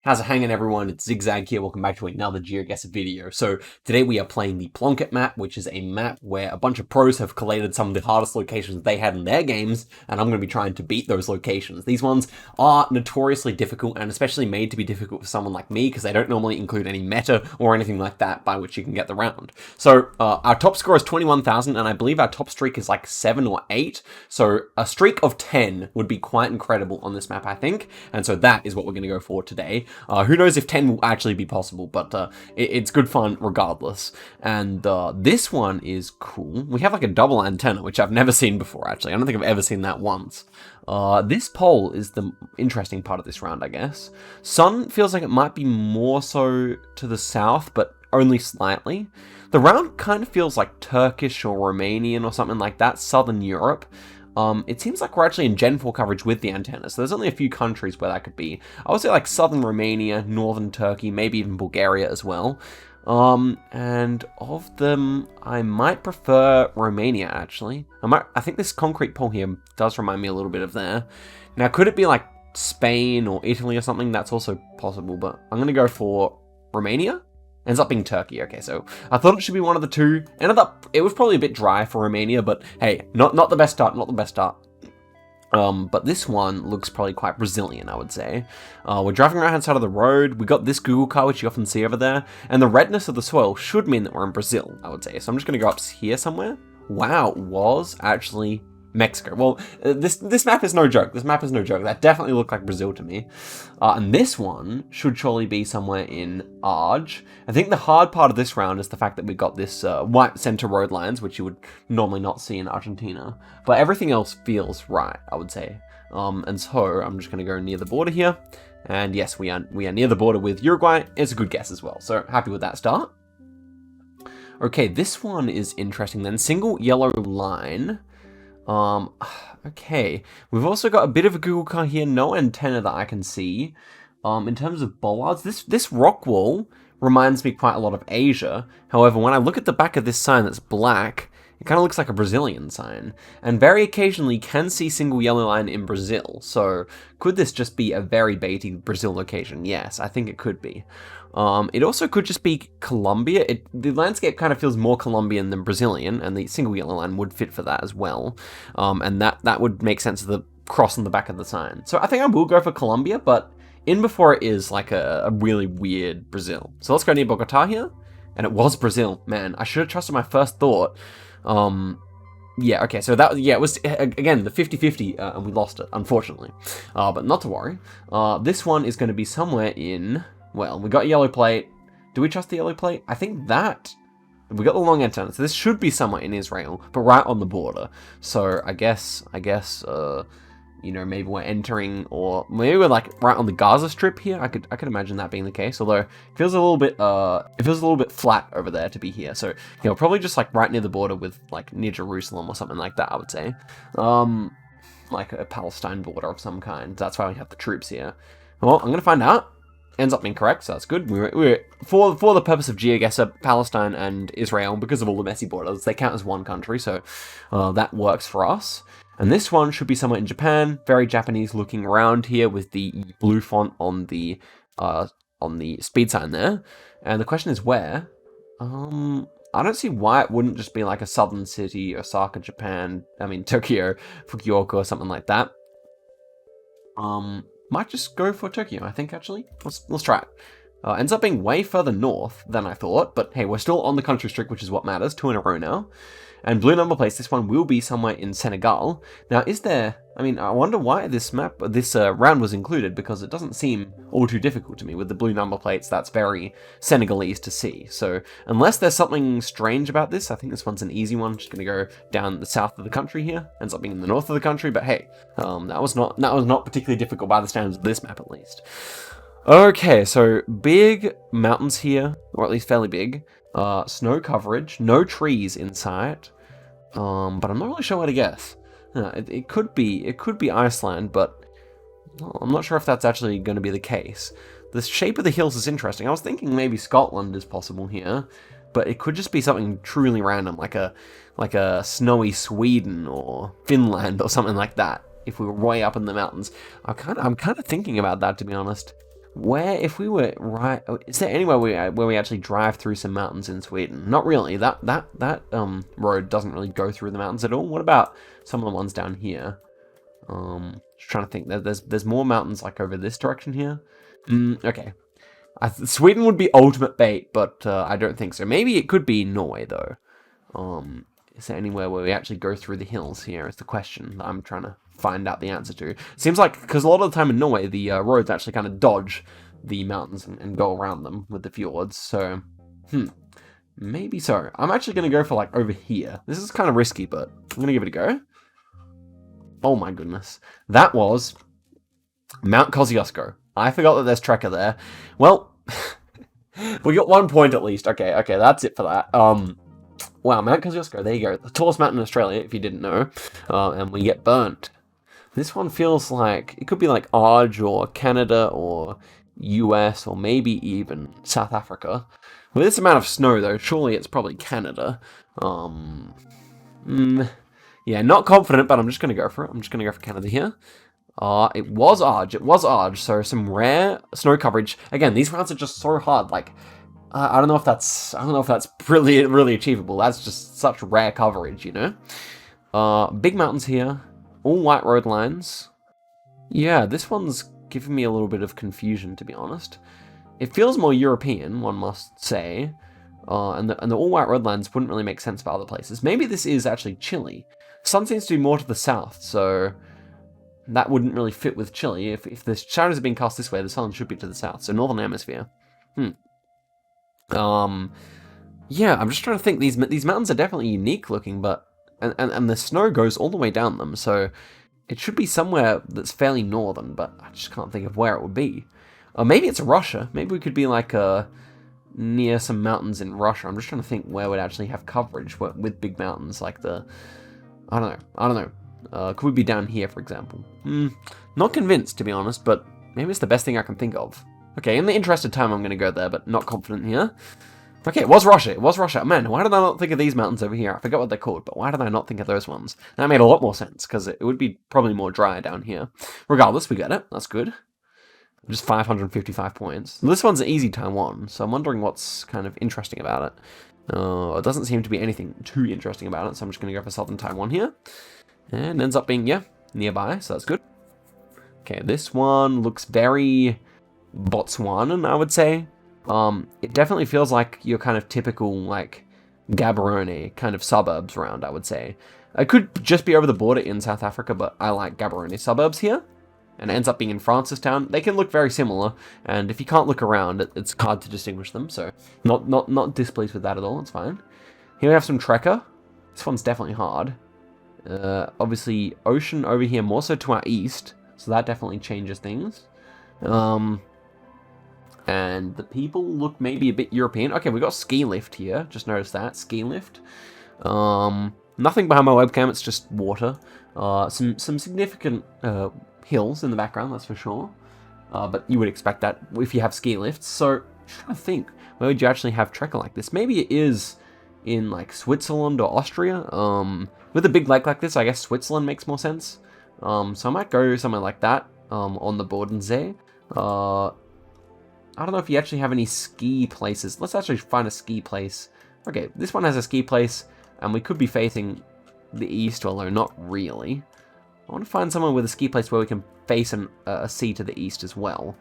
How's it hanging, everyone? It's Zigzag here. Welcome back to another Geoguessr video. So today we are playing the PlonkIt map, which is a map where a bunch of pros have collated some of the hardest locations they had in their games, and I'm going to be trying to beat those locations. These ones are notoriously difficult, and especially made to be difficult for someone like me, because they don't normally include any meta or anything like that by which you can get the round. So our top score is 21,000, and I believe our top streak is like 7 or 8. So a streak of 10 would be quite incredible on this map, I think, and so that is what we're going to go for today. Who knows if 10 will actually be possible, but it's good fun regardless. And this one is cool. We have like a double antenna, which I've never seen before, actually. I don't think I've ever seen that once. This pole is the interesting part of this round, I guess. Sun feels like it might be more so to the south, but only slightly. The round kind of feels like Turkish or Romanian or something like that, Southern Europe. It seems like we're actually in Gen 4 coverage with the antenna, so there's only a few countries where that could be. I would say like Southern Romania, Northern Turkey, maybe even Bulgaria as well. And of them, I might prefer Romania, actually. I think this concrete pole here does remind me a little bit of there. Now, could it be like Spain or Italy or something? That's also possible, but I'm going to go for Romania. Ends up being Turkey. Okay, so I thought it should be one of the two. It was probably a bit dry for Romania, but hey, not the best start, not the best start. But this one looks probably quite Brazilian, I would say. We're driving around outside of the road. We got this Google car, which you often see over there, and the redness of the soil should mean that we're in Brazil, I would say. So I'm just going to go up here somewhere. Wow, it was actually Mexico. Well, this map is no joke. This map is no joke. That definitely looked like Brazil to me. And this one should surely be somewhere in Arge. I think the hard part of this round is the fact that we got this white center road lines, which you would normally not see in Argentina. But everything else feels right, I would say. And so I'm just going to go near the border here. And yes, we are near the border with Uruguay. It's a good guess as well. So happy with that start. Okay, this one is interesting then. Single yellow line. Okay, we've also got a bit of a Google car here, no antenna that I can see. In terms of bollards, this rock wall reminds me quite a lot of Asia. However, when I look at the back of this sign that's black, it kind of looks like a Brazilian sign. And very occasionally can see single yellow line in Brazil. So could this just be a very baity Brazil location? Yes, I think it could be. It also could just be Colombia. The landscape kind of feels more Colombian than Brazilian, and the single yellow line would fit for that as well. And that would make sense of the cross on the back of the sign. So I think I will go for Colombia, but in before it is like a really weird Brazil. So let's go near Bogota here. And it was Brazil. Man, I should have trusted my first thought. Yeah, okay, so it was, again, the 50-50, and we lost it, unfortunately. But not to worry. This one is going to be somewhere in... Well, we got yellow plate. Do we trust the yellow plate? I think that... We got the long antenna, so this should be somewhere in Israel, but right on the border. So I guess, you know, maybe we're entering, or maybe we're like right on the Gaza Strip here. I could imagine that being the case. Although it feels a little bit flat over there to be here. So, you know, probably just like right near the border with like near Jerusalem or something like that, I would say. Like a Palestine border of some kind. That's why we have the troops here. Well, I'm gonna find out. Ends up being correct, so that's good. We're for the purpose of Geoguessr, Palestine and Israel, because of all the messy borders, they count as one country, so that works for us. And this one should be somewhere in Japan, very Japanese looking around here with the blue font on the speed sign there. And the question is where? I don't see why it wouldn't just be like a southern city, Osaka, Japan. I mean Tokyo, Fukuoka, or something like that. Might just go for Tokyo, I think, actually. Let's try it. Ends up being way further north than I thought, but hey, we're still on the country streak, which is what matters. 2 in a row now. And blue number plates, this one will be somewhere in Senegal. Now, I wonder why this round was included, because it doesn't seem all too difficult to me. With the blue number plates, that's very Senegalese to see. So, unless there's something strange about this, I think this one's an easy one. Just gonna go down the south of the country here. Ends up being in the north of the country, but hey, that was not particularly difficult by the standards of this map, at least. Okay, so big mountains here, or at least fairly big. Snow coverage, no trees in sight. But I'm not really sure what to guess. It could be Iceland, but I'm not sure if that's actually going to be the case. The shape of the hills is interesting. I was thinking maybe Scotland is possible here, but it could just be something truly random, like a snowy Sweden or Finland or something like that. If we were way up in the mountains, I'm kind of thinking about that, to be honest. Where, if we were right, is there anywhere where we actually drive through some mountains in Sweden? Not really. That road doesn't really go through the mountains at all. What about some of the ones down here? Just trying to think. There's more mountains like over this direction here. Okay. Sweden would be ultimate bait, but I don't think so. Maybe it could be Norway though. Is there anywhere where we actually go through the hills here is the question that I'm trying to find out the answer to. Seems like, because a lot of the time in Norway, the roads actually kind of dodge the mountains and go around them with the fjords, so, maybe so. I'm actually going to go for, like, over here. This is kind of risky, but I'm going to give it a go. Oh my goodness. That was Mount Kosciuszko. I forgot that there's Trekker there. Well, we got 1 point at least. Okay, that's it for that. Wow, Mount Kosciuszko, there you go. The tallest mountain in Australia, if you didn't know. And we get burnt. This one feels like, it could be like Arge or Canada or US or maybe even South Africa. With this amount of snow though, surely it's probably Canada. Yeah, not confident, but I'm just going to go for it. I'm just going to go for Canada here. It was Arge, so some rare snow coverage. Again, these rounds are just so hard, like, I don't know if that's really achievable. That's just such rare coverage, you know? Big mountains here. All white road lines. Yeah, this one's giving me a little bit of confusion, to be honest. It feels more European, one must say. And the all white road lines wouldn't really make sense for other places. Maybe this is actually Chile. Sun seems to be more to the south, so that wouldn't really fit with Chile. If the shadows are being cast this way, the sun should be to the south, so northern hemisphere. Yeah, I'm just trying to think. These mountains are definitely unique looking, but and the snow goes all the way down them, so it should be somewhere that's fairly northern, but I just can't think of where it would be. Or maybe it's Russia. Maybe we could be like near some mountains in Russia. I'm just trying to think where would actually have coverage with big mountains, like the, I don't know. Could we be down here, for example? Not convinced, to be honest, but maybe it's the best thing I can think of. Okay, in the interest of time, I'm going to go there, but not confident here. Okay, it was Russia. Man, why did I not think of these mountains over here? I forgot what they're called, but why did I not think of those ones? That made a lot more sense, because it would be probably more dry down here. Regardless, we get it. That's good. Just 555 points. This one's an easy Taiwan, so I'm wondering what's kind of interesting about it. It doesn't seem to be anything too interesting about it, so I'm just going to go for southern Taiwan here. And ends up being, yeah, nearby, so that's good. Okay, this one looks very Botswanan, I would say. It definitely feels like your kind of typical, like, Gaborone kind of suburbs round, I would say. It could just be over the border in South Africa, but I like Gaborone suburbs here. And it ends up being in Francistown. They can look very similar, and if you can't look around, it's hard to distinguish them, so not displeased with that at all, it's fine. Here we have some Trekker. This one's definitely hard. Obviously, ocean over here more so to our east, so that definitely changes things. And the people look maybe a bit European. Okay, we got ski lift here. Just noticed that. Ski lift. Nothing behind my webcam. It's just water. Some significant hills in the background, that's for sure. But you would expect that if you have ski lifts. So, I'm trying to think. Where would you actually have Trekker like this? Maybe it is in, like, Switzerland or Austria. With a big lake like this, I guess Switzerland makes more sense. So I might go somewhere like that. On the Bodensee. I don't know if you actually have any ski places. Let's actually find a ski place. Okay, this one has a ski place, and we could be facing the east, although not really. I want to find somewhere with a ski place where we can face a sea to the east as well.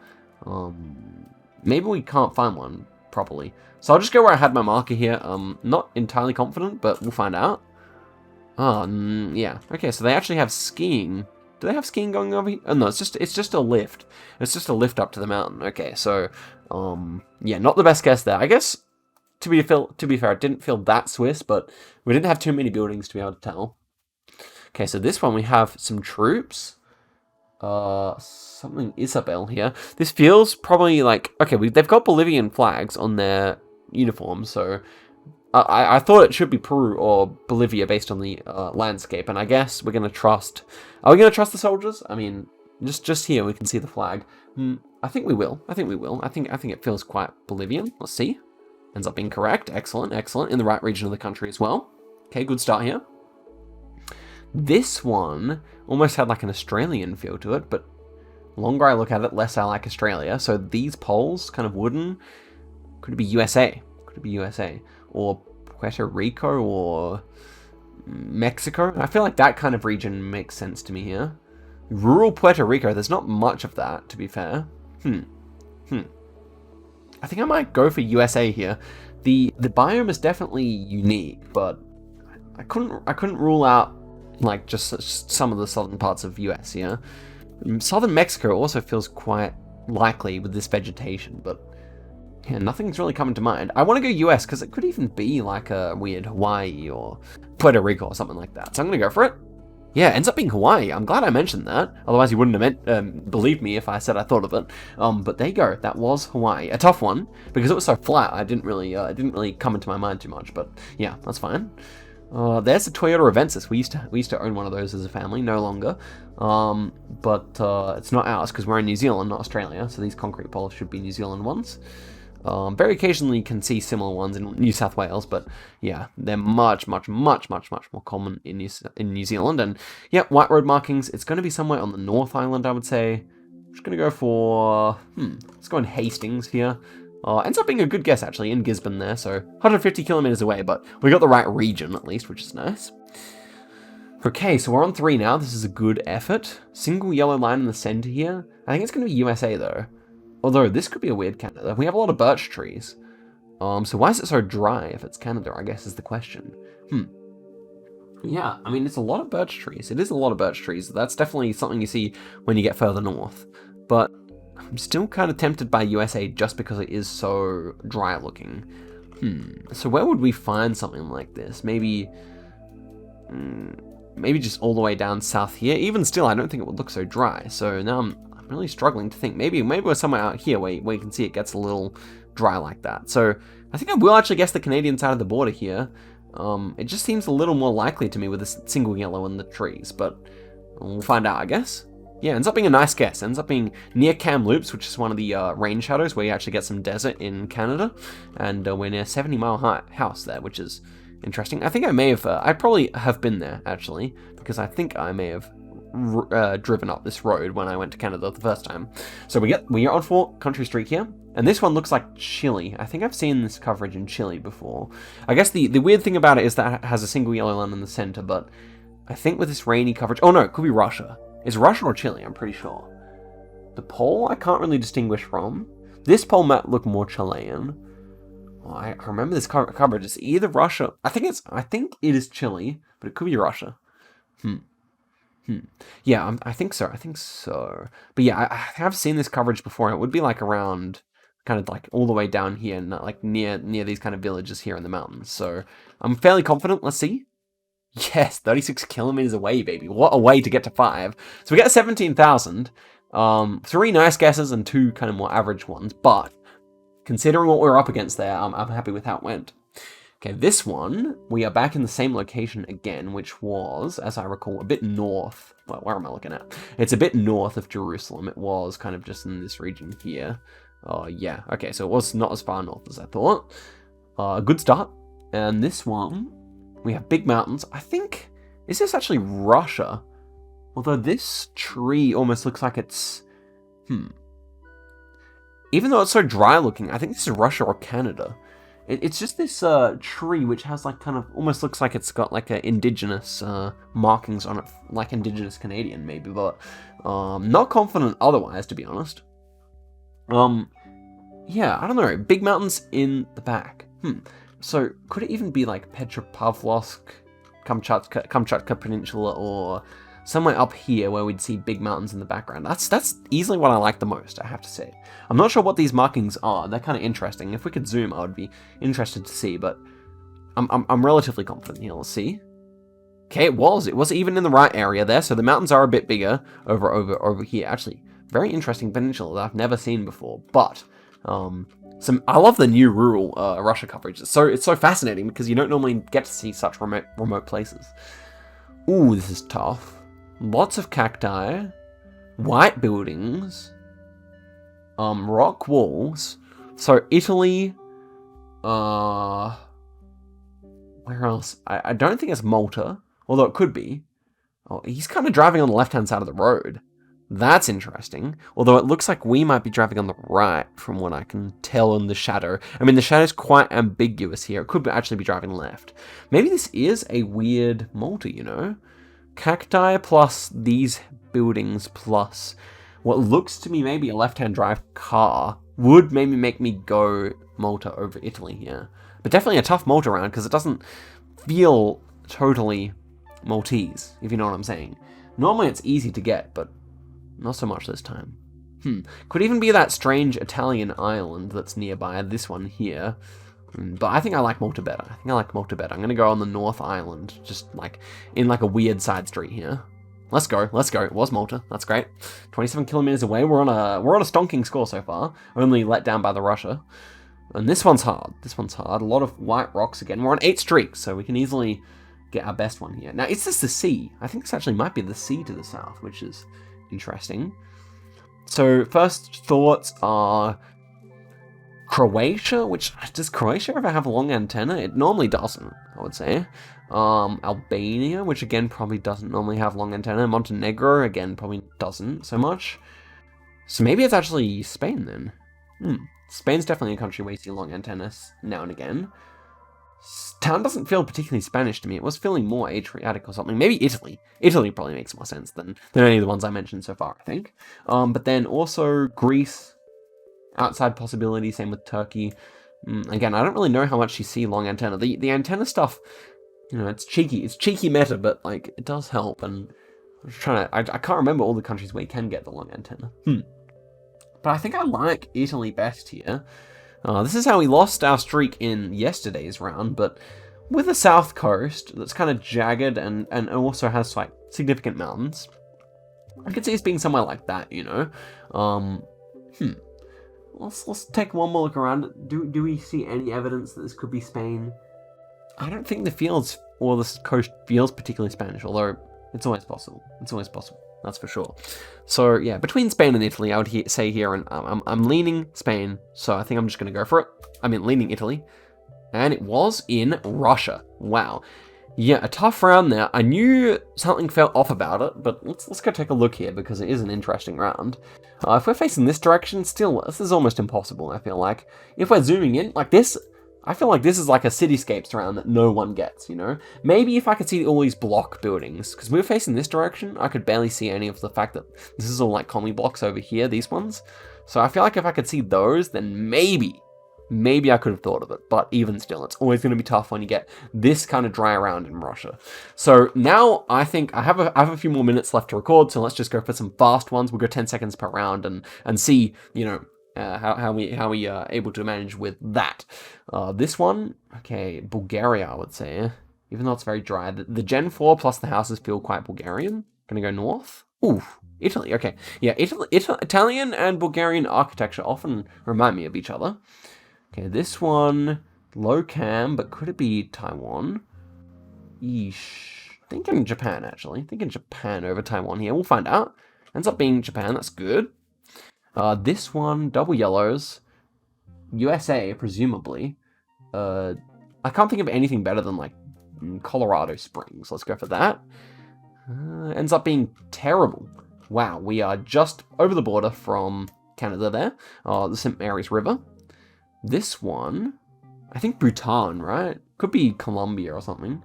Maybe we can't find one properly. So I'll just go where I had my marker here. Not entirely confident, but we'll find out. Yeah. Okay, so they actually have skiing. Do they have skiing going over here? Oh, no, it's just a lift. It's just a lift up to the mountain. Okay, so, yeah, not the best guess there. I guess, to be fair, it didn't feel that Swiss, but we didn't have too many buildings to be able to tell. Okay, so this one we have some troops. Something Isabel here. This feels probably like, okay, they've got Bolivian flags on their uniforms, so I thought it should be Peru or Bolivia based on the landscape, and I guess we're going to trust... Are we going to trust the soldiers? I mean, just here we can see the flag. I think we will. I think it feels quite Bolivian. Let's see. Ends up being correct. Excellent. In the right region of the country as well. Okay, good start here. This one almost had like an Australian feel to it, but The longer I look at it, less I like Australia. So these poles, kind of wooden, could it be USA? Could it be USA? Or Puerto Rico or Mexico? I feel like that kind of region makes sense to me here. Rural Puerto Rico, there's not much of that, to be fair. I think I might go for USA here. The biome is definitely unique, but I couldn't rule out like just some of the southern parts of US here. Southern Mexico also feels quite likely with this vegetation, but yeah, nothing's really coming to mind. I want to go US because it could even be like a weird Hawaii or Puerto Rico or something like that. So I'm going to go for it. Yeah, it ends up being Hawaii. I'm glad I mentioned that. Otherwise, you wouldn't have believed me if I said I thought of it. But there you go. That was Hawaii. A tough one because it was so flat. It didn't really come into my mind too much. But yeah, that's fine. There's the Toyota Avensis. We used to own one of those as a family. No longer. But it's not ours because we're in New Zealand, not Australia. So these concrete poles should be New Zealand ones. Very occasionally you can see similar ones in New South Wales, but yeah, they're much more common in New Zealand. And yeah, white road markings, it's going to be somewhere on the North Island, I would say. I'm just going to go for, let's go in Hastings here. Ends up being a good guess, actually, in Gisborne there, so 150 kilometers away, but we got the right region, at least, which is nice. Okay, so we're on 3 now. This is a good effort. Single yellow line in the center here. I think it's going to be USA, though. Although, this could be a weird Canada. We have a lot of birch trees. So why is it so dry if it's Canada, I guess, is the question. Yeah, I mean, it's a lot of birch trees. It is a lot of birch trees. That's definitely something you see when you get further north. But I'm still kind of tempted by USA just because it is so dry looking. So where would we find something like this? Maybe just all the way down south here. Even still, I don't think it would look so dry. So now I'm really struggling to think. Maybe we're somewhere out here where you can see it gets a little dry like that. So I think I will actually guess the Canadian side of the border here. It just seems a little more likely to me with this single yellow in the trees, but we'll find out, I guess. Yeah, ends up being a nice guess. Ends up being near Kamloops, which is one of the rain shadows where you actually get some desert in Canada, and we're near 70 Mile House there, which is interesting. I think I may have, I probably have been there actually, because I think I may have driven up this road when I went to Canada the first time. So we are on 4 Country Street here, and this one looks like Chile. I think I've seen this coverage in Chile before. I guess the weird thing about it is that it has a single yellow line in the center, but I think with this rainy coverage, oh no, it could be Russia. It's Russia or Chile, I'm pretty sure. The pole I can't really distinguish from. This pole might look more Chilean. Well, I remember this coverage. It's either Russia. I think it is Chile, but it could be Russia. Yeah, I think so. But yeah, I have seen this coverage before. It would be like around, kind of like all the way down here, and like near these kind of villages here in the mountains. So I'm fairly confident. Let's see. Yes, 36 kilometers away, baby. What a way to get to 5. So we get 17,000. 3 nice guesses and 2 kind of more average ones. But considering what we're up against there, I'm happy with how it went. Okay, this one, we are back in the same location again, which was, as I recall, a bit north. Well, where am I looking at? It's a bit north of Jerusalem. It was kind of just in this region here. Yeah, okay, so it was not as far north as I thought. A good start. And this one, we have big mountains. I think, is this actually Russia? Although this tree almost looks like it's, even though it's so dry looking, I think this is Russia or Canada. It's just this tree which has like kind of almost looks like it's got like a indigenous markings on it, like indigenous Canadian maybe, but not confident otherwise, to be honest. Yeah, I don't know. Big mountains in the back. So could it even be like Petropavlovsk, Kamchatka Peninsula, or somewhere up here where we'd see big mountains in the background? That's easily what I like the most, I have to say. I'm not sure what these markings are. They're kind of interesting. If we could zoom, I would be interested to see, but I'm relatively confident here. Let's see. Okay, it was even in the right area there, so the mountains are a bit bigger over here. Actually, very interesting peninsula that I've never seen before, but I love the new rural Russia coverage. It's so fascinating because you don't normally get to see such remote places. Ooh, this is tough. Lots of cacti, white buildings, rock walls. So Italy, where else? I don't think it's Malta, although it could be. Oh, he's kind of driving on the left-hand side of the road. That's interesting. Although it looks like we might be driving on the right from what I can tell in the shadow. I mean, the shadow's quite ambiguous here. It could actually be driving left. Maybe this is a weird multi, you know? Cacti plus these buildings plus what looks to me maybe a left-hand drive car would maybe make me go Malta over Italy here. But definitely a tough Malta round because it doesn't feel totally Maltese, if you know what I'm saying. Normally it's easy to get, but not so much this time. Could even be that strange Italian island that's nearby, this one here. But I think I like Malta better. I'm going to go on the North Island, just like in like a weird side street here. Let's go. It was Malta. That's great. 27 kilometers away. We're on a stonking score so far. Only let down by the Russia. And this one's hard. A lot of white rocks again. We're on 8 streaks, so we can easily get our best one here. Now, is this the sea? I think this actually might be the sea to the south, which is interesting. So first thoughts are Croatia, which does Croatia ever have a long antenna? It normally doesn't, I would say. Albania, which again probably doesn't normally have long antenna. Montenegro again probably doesn't so much. So maybe it's actually Spain then. Spain's definitely a country where you see long antennas now and again. Town doesn't feel particularly Spanish to me. It was feeling more Adriatic or something. Maybe Italy. Italy probably makes more sense than any of the ones I mentioned so far, I think. But then also Greece, outside possibility, same with Turkey. Again, I don't really know how much you see long antenna. The antenna stuff, you know, it's cheeky. It's cheeky meta, but like it does help. And I'm just trying to, I can't remember all the countries where you can get the long antenna. But I think I like Italy best here. This is how we lost our streak in yesterday's round, but with a south coast that's kind of jagged and also has like significant mountains, I could see us being somewhere like that, you know. Let's take one more look around. Do we see any evidence that this could be Spain? I don't think the fields or this coast feels particularly Spanish, although it's always possible. That's for sure. So yeah, between Spain and Italy, I would say here, and I'm leaning Spain, so I think I'm just going to go for it. I mean, leaning Italy, and it was in Russia. Wow, yeah, a tough round there. I knew something felt off about it, but let's go take a look here because it is an interesting round. If we're facing this direction, still this is almost impossible. I feel like if we're zooming in like this. I feel like this is like a cityscapes round that no one gets, you know? Maybe if I could see all these block buildings, because we were facing this direction, I could barely see any of the fact that this is all like commie blocks over here, these ones. So I feel like if I could see those, then maybe I could have thought of it. But even still, it's always going to be tough when you get this kind of dry round in Russia. So now I think I have a few more minutes left to record, so let's just go for some fast ones. We'll go 10 seconds per round and see, you know, how we are able to manage with that. This one, okay, Bulgaria, I would say, even though it's very dry. The Gen 4 plus the houses feel quite Bulgarian. Gonna go north. Ooh, Italy, okay. Yeah, Italian and Bulgarian architecture often remind me of each other. Okay, this one, low cam, but could it be Taiwan? Yeesh. Thinking Japan, actually. Thinking Japan over Taiwan here. We'll find out. Ends up being Japan, that's good. This one, double yellows, USA, presumably. I can't think of anything better than, like, Colorado Springs. Let's go for that. Ends up being terrible. Wow, we are just over the border from Canada there. The St. Mary's River. This one, I think Bhutan, right? Could be Colombia or something.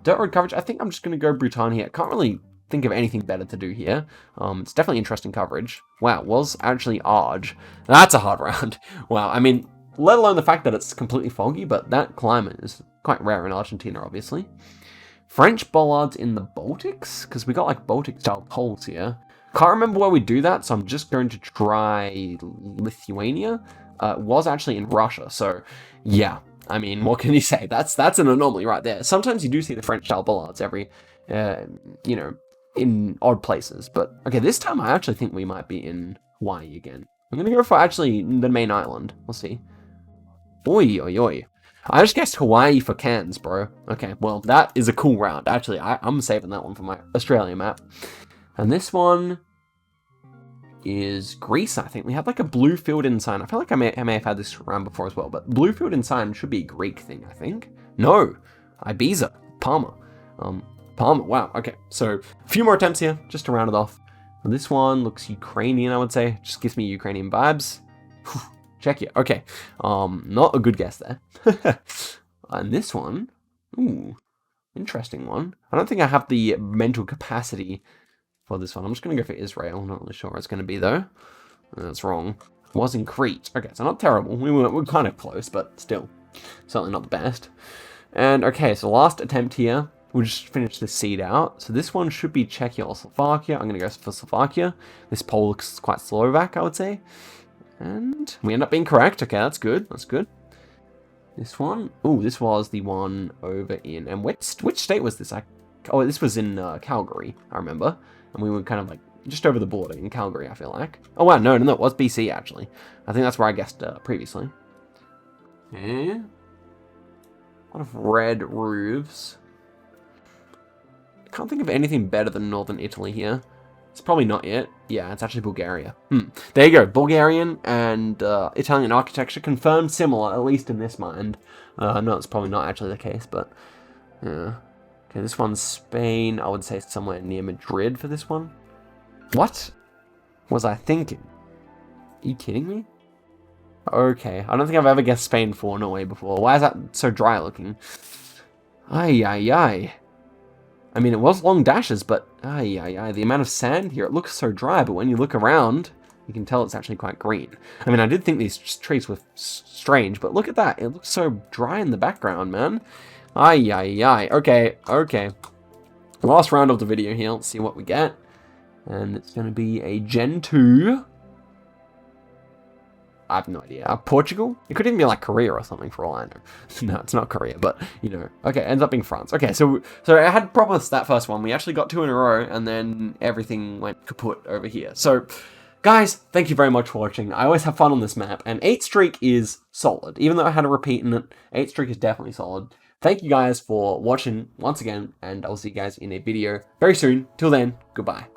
Dirt road coverage, I think I'm just going to go Bhutan here. Can't really think of anything better to do here. It's definitely interesting coverage. Wow, it was actually Arge. That's a hard round. Wow, I mean, let alone the fact that it's completely foggy, but that climate is quite rare in Argentina, obviously. French bollards in the Baltics? Because we got like Baltic-style poles here. Can't remember where we do that, so I'm just going to try Lithuania. It was actually in Russia, so yeah. I mean, what can you say? That's an anomaly right there. Sometimes you do see the French-style bollards every, you know, in odd places. But, okay, this time I actually think we might be in Hawaii again. I'm going to go for actually the main island. We'll see. Oi, oi, oi. I just guessed Hawaii for cans, bro. Okay, well, that is a cool round. Actually, I'm saving that one for my Australia map. And this one is Greece, I think. We have like a blue filled in sign. I feel like I may have had this round before as well, but blue filled in sign should be a Greek thing, I think. No, Ibiza, Palma. Palma, wow, okay. So, a few more attempts here, just to round it off. This one looks Ukrainian, I would say. Just gives me Ukrainian vibes. Czechia. Okay. Not a good guess there. And this one, ooh, interesting one. I don't think I have the mental capacity for this one. I'm just going to go for Israel. I'm not really sure what it's going to be, though. That's wrong. It was in Crete. Okay, so not terrible. We're kind of close, but still. Certainly not the best. And, okay, so last attempt here. We'll just finish this seed out. So this one should be Czechia or Slovakia. I'm going to go for Slovakia. This poll looks quite Slovak, I would say. And we end up being correct. Okay, that's good. That's good. This one. Ooh, this was the one over in... And which state was this? Oh, this was in Calgary, I remember. And we were kind of like just over the border in Calgary, I feel like. Oh, wow. No, it was BC, actually. I think that's where I guessed previously. Okay. A lot of red roofs. I can't think of anything better than Northern Italy here. It's probably not it. Yeah, it's actually Bulgaria. There you go. Bulgarian and Italian architecture confirmed similar, at least in this mind. No, it's probably not actually the case, but yeah. Okay, this one's Spain. I would say somewhere near Madrid for this one. What was I thinking? Are you kidding me? Okay, I don't think I've ever guessed Spain for Norway before. Why is that so dry looking? Ay, ay, ay. I mean, it was long dashes, but the amount of sand here, it looks so dry, but when you look around, you can tell it's actually quite green. I mean, I did think these trees were strange, but look at that. It looks so dry in the background, man. Okay. Last round of the video here. Let's see what we get. And it's going to be a Gen 2. I have no idea. Portugal? It could even be like Korea or something for all I know. No, it's not Korea, but, you know. Okay, ends up being France. Okay, so I had problems that first one. We actually got 2 in a row, and then everything went kaput over here. So, guys, thank you very much for watching. I always have fun on this map, and 8 streak is solid. Even though I had a repeat in it, 8 streak is definitely solid. Thank you guys for watching once again, and I'll see you guys in a video very soon. Till then, goodbye.